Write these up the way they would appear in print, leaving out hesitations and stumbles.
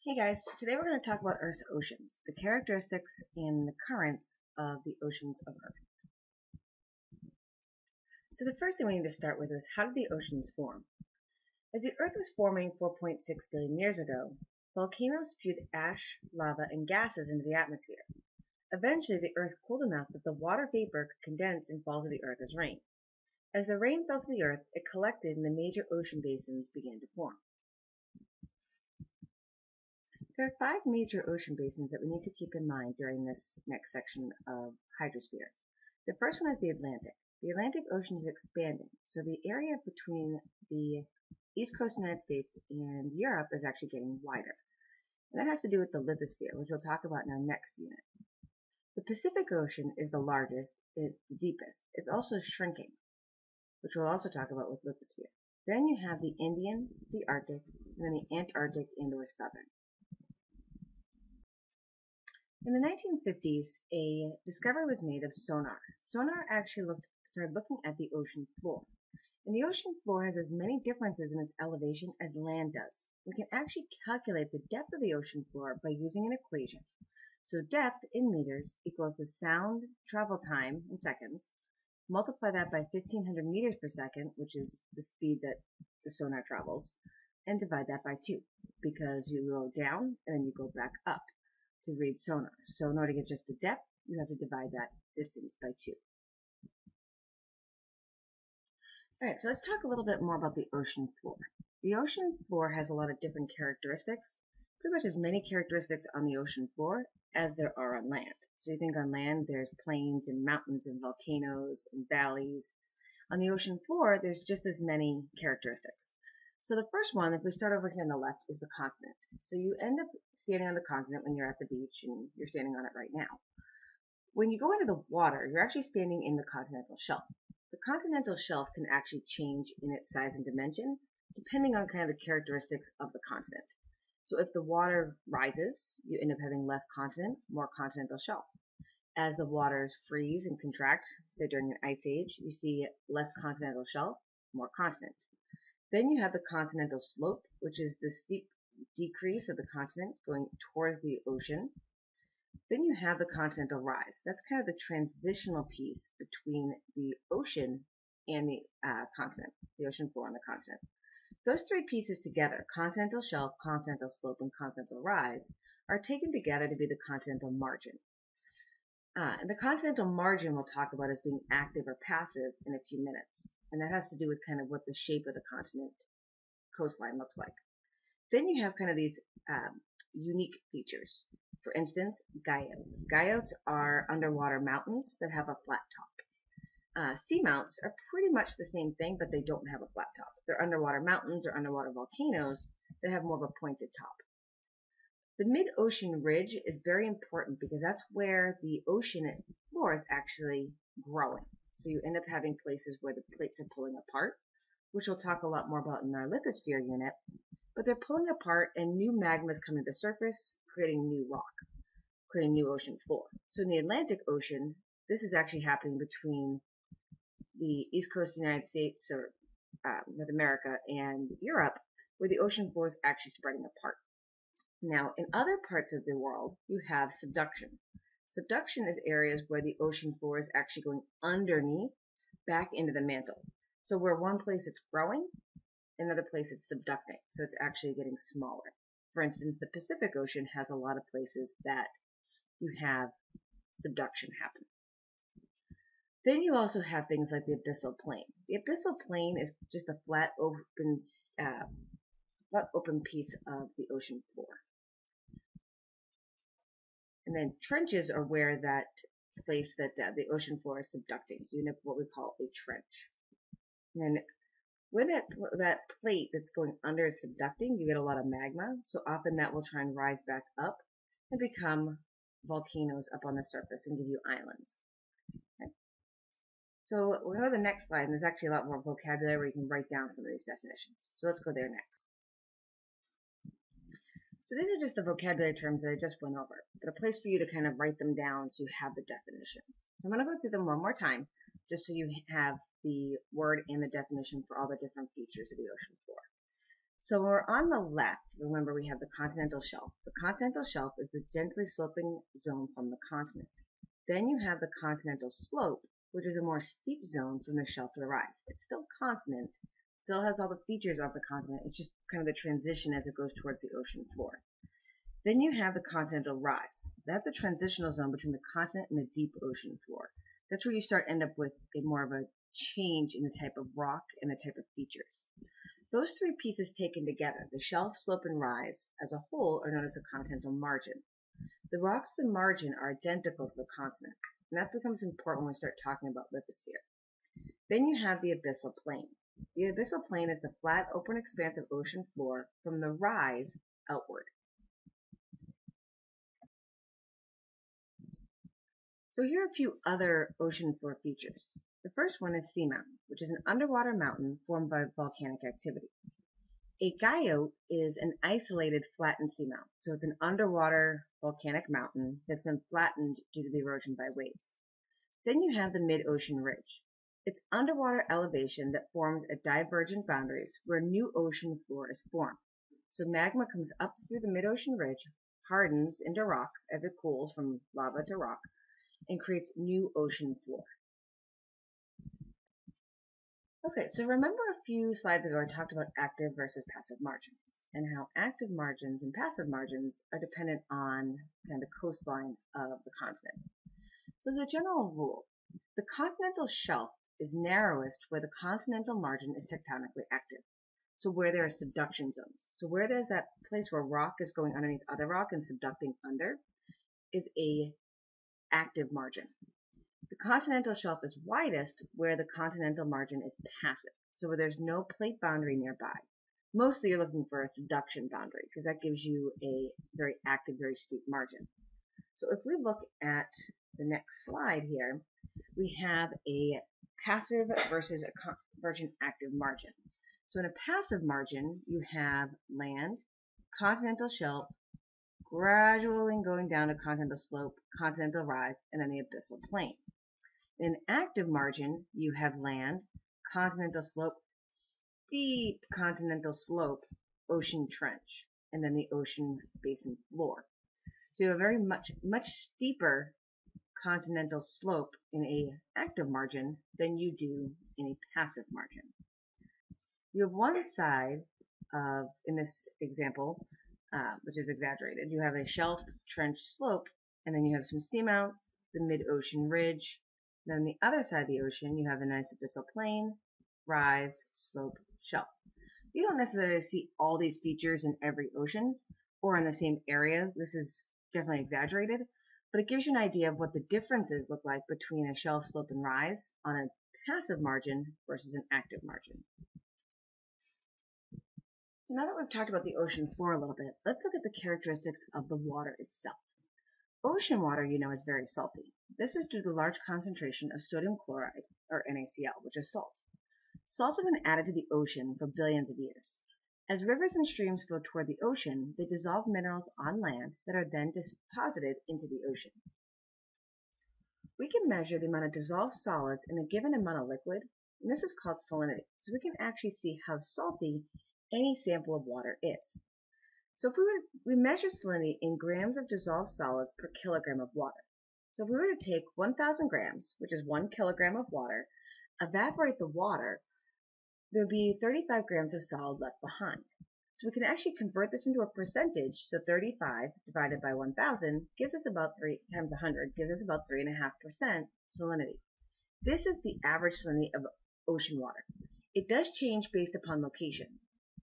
Hey guys, today we're going to talk about Earth's oceans, the characteristics and the currents of the oceans of Earth. So the first thing we need to start with is how did the oceans form? As the Earth was forming 4.6 billion years ago, volcanoes spewed ash, lava, and gases into the atmosphere. Eventually the Earth cooled enough that the water vapor could condense and fall to the Earth as rain. As the rain fell to the Earth, it collected and the major ocean basins began to form. There are five major ocean basins that we need to keep in mind during this next section of hydrosphere. The first one is the Atlantic. The Atlantic Ocean is expanding, so the area between the east coast of the United States and Europe is actually getting wider. And that has to do with the lithosphere, which we'll talk about in our next unit. The Pacific Ocean is the largest, the deepest. It's also shrinking, which we'll also talk about with lithosphere. Then you have the Indian, the Arctic, and then the Antarctic and/or Southern. In the 1950s, a discovery was made of sonar. Sonar actually started looking at the ocean floor. And the ocean floor has as many differences in its elevation as land does. We can actually calculate the depth of the ocean floor by using an equation. So depth in meters equals the sound travel time in seconds. Multiply that by 1500 meters per second, which is the speed that the sonar travels, and divide that by 2, because you go down and then you go back up to read sonar. So in order to get just the depth, you have to divide that distance by 2. Alright, so let's talk a little bit more about the ocean floor. The ocean floor has a lot of different characteristics, pretty much as many characteristics on the ocean floor as there are on land. So you think on land there's plains and mountains and volcanoes and valleys. On the ocean floor there's just as many characteristics. So the first one, if we start over here on the left, is the continent. So you end up standing on the continent when you're at the beach, and you're standing on it right now. When you go into the water, you're actually standing in the continental shelf. The continental shelf can actually change in its size and dimension, depending on kind of the characteristics of the continent. So if the water rises, you end up having less continent, more continental shelf. As the waters freeze and contract, say during an ice age, you see less continental shelf, more continent. Then you have the continental slope, which is the steep decrease of the continent going towards the ocean. Then you have the continental rise. That's kind of the transitional piece between the ocean and the continent, the ocean floor and the continent. Those three pieces together, continental shelf, continental slope, and continental rise, are taken together to be the continental margin. And the continental margin we'll talk about as being active or passive in a few minutes. And that has to do with kind of what the shape of the continent coastline looks like. Then you have kind of these unique features. For instance, guyot. Guyots are underwater mountains that have a flat top. Seamounts are pretty much the same thing, but they don't have a flat top. They're underwater mountains or underwater volcanoes that have more of a pointed top. The mid-ocean ridge is very important because that's where the ocean floor is actually growing. So you end up having places where the plates are pulling apart, which we'll talk a lot more about in our lithosphere unit. But they're pulling apart and new magma is coming to the surface, creating new rock, creating new ocean floor. So in the Atlantic Ocean, this is actually happening between the east coast of the United States, or North America, and Europe, where the ocean floor is actually spreading apart. Now, in other parts of the world, you have subduction. Subduction is areas where the ocean floor is actually going underneath, back into the mantle. So where one place it's growing, another place it's subducting. So it's actually getting smaller. For instance, the Pacific Ocean has a lot of places that you have subduction happen. Then you also have things like the abyssal plain. The abyssal plain is just a flat open piece of the ocean floor. And then trenches are where that place that the ocean floor is subducting. So you end up what we call a trench. And then when that plate that's going under is subducting, you get a lot of magma. So often that will try and rise back up and become volcanoes up on the surface and give you islands. Okay. So we'll go to the next slide, and there's actually a lot more vocabulary where you can write down some of these definitions. So let's go there next. So these are just the vocabulary terms that I just went over, but a place for you to kind of write them down so you have the definitions. So I'm going to go through them one more time, just so you have the word and the definition for all the different features of the ocean floor. So when we're on the left, remember we have the continental shelf. The continental shelf is the gently sloping zone from the continent. Then you have the continental slope, which is a more steep zone from the shelf to the rise. It's still continent, still has all the features of the continent. It's just kind of the transition as it goes towards the ocean floor. Then you have the continental rise. That's a transitional zone between the continent and the deep ocean floor. That's where you end up with more of a change in the type of rock and the type of features. Those three pieces taken together, the shelf, slope, and rise, as a whole are known as the continental margin. The rocks of the margin are identical to the continent, and that becomes important when we start talking about lithosphere. Then you have the abyssal plain. The abyssal plain is the flat, open expanse of ocean floor from the rise outward. So here are a few other ocean floor features. The first one is seamount, which is an underwater mountain formed by volcanic activity. A guyot is an isolated flattened seamount, so it's an underwater volcanic mountain that's been flattened due to the erosion by waves. Then you have the mid-ocean ridge. It's underwater elevation that forms at divergent boundaries where new ocean floor is formed. So magma comes up through the mid-ocean ridge, hardens into rock as it cools from lava to rock, and creates new ocean floor. Okay, so remember a few slides ago I talked about active versus passive margins and how active margins and passive margins are dependent on the coastline of the continent. So as a general rule, the continental shelf is narrowest where the continental margin is tectonically active. So where there are subduction zones. So where there's that place where rock is going underneath other rock and subducting under is a active margin. The continental shelf is widest where the continental margin is passive, so where there's no plate boundary nearby. Mostly you're looking for a subduction boundary because that gives you a very active, very steep margin. So if we look at the next slide here, we have a passive versus a convergent active margin. So in a passive margin, you have land, continental shelf, gradually going down to continental slope, continental rise, and then the abyssal plain. In an active margin, you have land, continental slope, steep continental slope, ocean trench, and then the ocean basin floor. So you have a very much steeper continental slope in an active margin than you do in a passive margin. You have one side of, in this example, which is exaggerated, you have a shelf trench slope, and then you have some seamounts, the mid-ocean ridge. Then on the other side of the ocean, you have a nice abyssal plain, rise, slope, shelf. You don't necessarily see all these features in every ocean or in the same area. This is definitely exaggerated, but it gives you an idea of what the differences look like between a shelf, slope, and rise on a passive margin versus an active margin. So now that we've talked about the ocean floor a little bit, let's look at the characteristics of the water itself. Ocean water, you know, is very salty. This is due to the large concentration of sodium chloride, or NaCl, which is salt. Salts have been added to the ocean for billions of years. As rivers and streams flow toward the ocean, they dissolve minerals on land that are then deposited into the ocean. We can measure the amount of dissolved solids in a given amount of liquid, and this is called salinity, so we can actually see how salty any sample of water is. So if we measure salinity in grams of dissolved solids per kilogram of water. So if we were to take 1,000 grams, which is 1 kilogram of water, evaporate the water, there would be 35 grams of solid left behind. So we can actually convert this into a percentage. So 35 divided by 1,000 gives us about 3 times 100 gives us about 3.5% salinity. This is the average salinity of ocean water. It does change based upon location.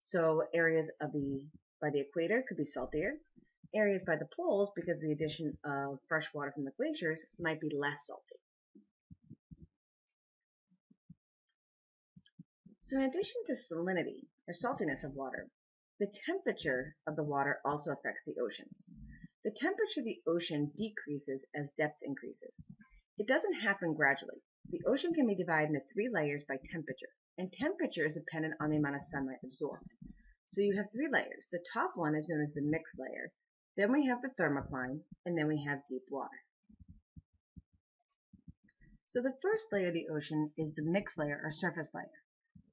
So areas by the equator could be saltier. Areas by the poles, because of the addition of fresh water from the glaciers, might be less salty. So in addition to salinity, or saltiness of water, the temperature of the water also affects the oceans. The temperature of the ocean decreases as depth increases. It doesn't happen gradually. The ocean can be divided into 3 layers by temperature, and temperature is dependent on the amount of sunlight absorbed. So you have 3 layers. The top one is known as the mixed layer. Then we have the thermocline, and then we have deep water. So the first layer of the ocean is the mixed layer or surface layer.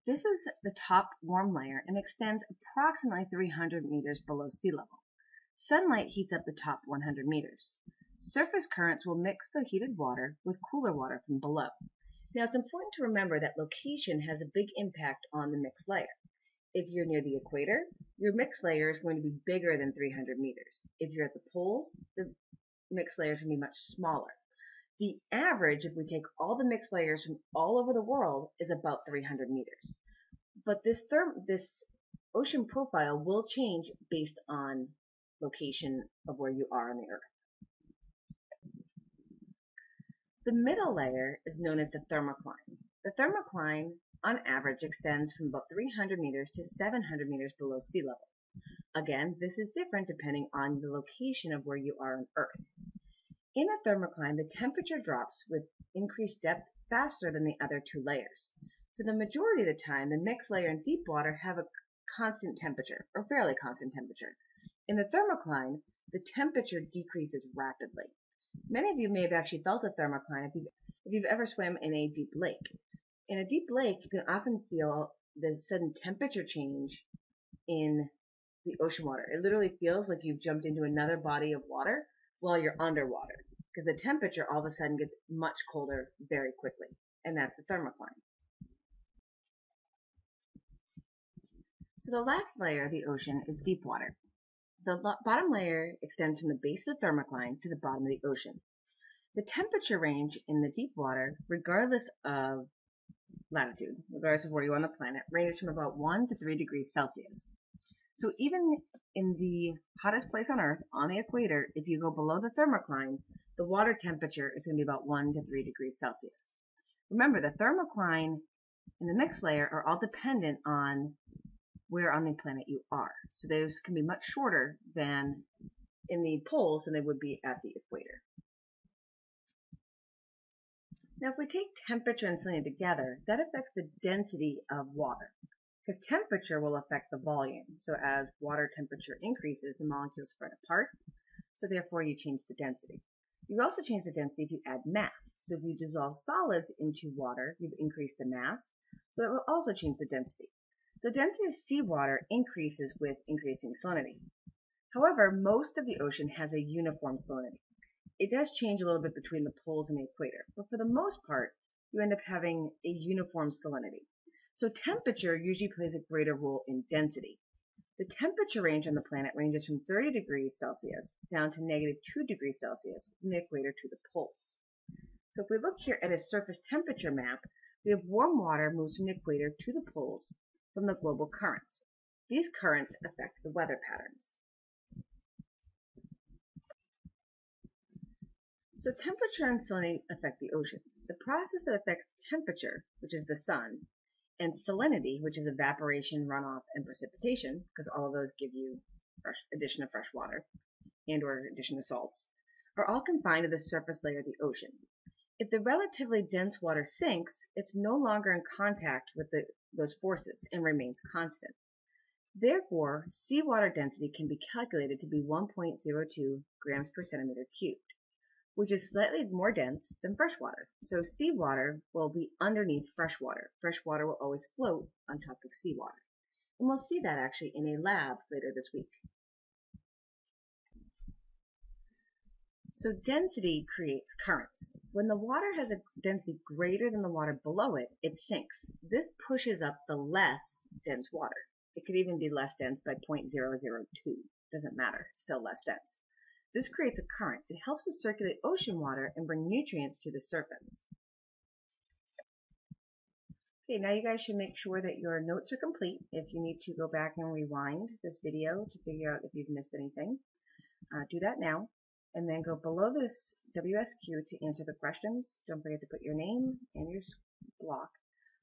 This is the top warm layer and extends approximately 300 meters below sea level. Sunlight heats up the top 100 meters. Surface currents will mix the heated water with cooler water from below. Now it's important to remember that location has a big impact on the mixed layer. If you're near the equator, your mixed layer is going to be bigger than 300 meters. If you're at the poles, the mixed layer is going to be much smaller. The average, if we take all the mixed layers from all over the world, is about 300 meters. But this ocean profile will change based on location of where you are on the Earth. The middle layer is known as the thermocline. The thermocline, on average, extends from about 300 meters to 700 meters below sea level. Again, this is different depending on the location of where you are on Earth. In a thermocline, the temperature drops with increased depth faster than the other two layers. So the majority of the time, the mixed layer and deep water have a constant temperature, or fairly constant temperature. In the thermocline, the temperature decreases rapidly. Many of you may have actually felt a thermocline if you've ever swam in a deep lake. In a deep lake, you can often feel the sudden temperature change in the ocean water. It literally feels like you've jumped into another body of water while you're underwater, because the temperature all of a sudden gets much colder very quickly, and that's the thermocline. So the last layer of the ocean is deep water. The bottom layer extends from the base of the thermocline to the bottom of the ocean. The temperature range in the deep water, regardless of latitude, regardless of where you are on the planet, ranges from about 1 to 3 degrees Celsius. So even in the hottest place on Earth, on the equator, if you go below the thermocline, the water temperature is going to be about 1 to 3 degrees Celsius. Remember, the thermocline and the mixed layer are all dependent on where on the planet you are. So those can be much shorter than in the poles than they would be at the equator. Now if we take temperature and salinity together, that affects the density of water, because temperature will affect the volume. So as water temperature increases, the molecules spread apart, so therefore you change the density. You also change the density if you add mass. So if you dissolve solids into water, you've increased the mass, so that will also change the density. The density of seawater increases with increasing salinity. However, most of the ocean has a uniform salinity. It does change a little bit between the poles and the equator, but for the most part, you end up having a uniform salinity. So temperature usually plays a greater role in density. The temperature range on the planet ranges from 30 degrees Celsius down to -2 degrees Celsius from the equator to the poles. So if we look here at a surface temperature map, we have warm water moves from the equator to the poles from the global currents. These currents affect the weather patterns. So temperature and salinity affect the oceans. The process that affects temperature, which is the sun, and salinity, which is evaporation, runoff, and precipitation, because all of those give you addition of fresh water and or addition of salts, are all confined to the surface layer of the ocean. If the relatively dense water sinks, it's no longer in contact with those forces and remains constant. Therefore, seawater density can be calculated to be 1.02 grams per centimeter cubed, which is slightly more dense than freshwater. So seawater will be underneath freshwater. Freshwater will always float on top of seawater. And we'll see that actually in a lab later this week. So density creates currents. When the water has a density greater than the water below it, it sinks. This pushes up the less dense water. It could even be less dense by 0.002. Doesn't matter, it's still less dense. This creates a current. It helps to circulate ocean water and bring nutrients to the surface. Okay, now you guys should make sure that your notes are complete. If you need to go back and rewind this video to figure out if you've missed anything, do that now. And then go below this WSQ to answer the questions. Don't forget to put your name and your block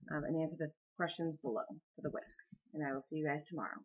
and answer the questions below for the WISC. And I will see you guys tomorrow.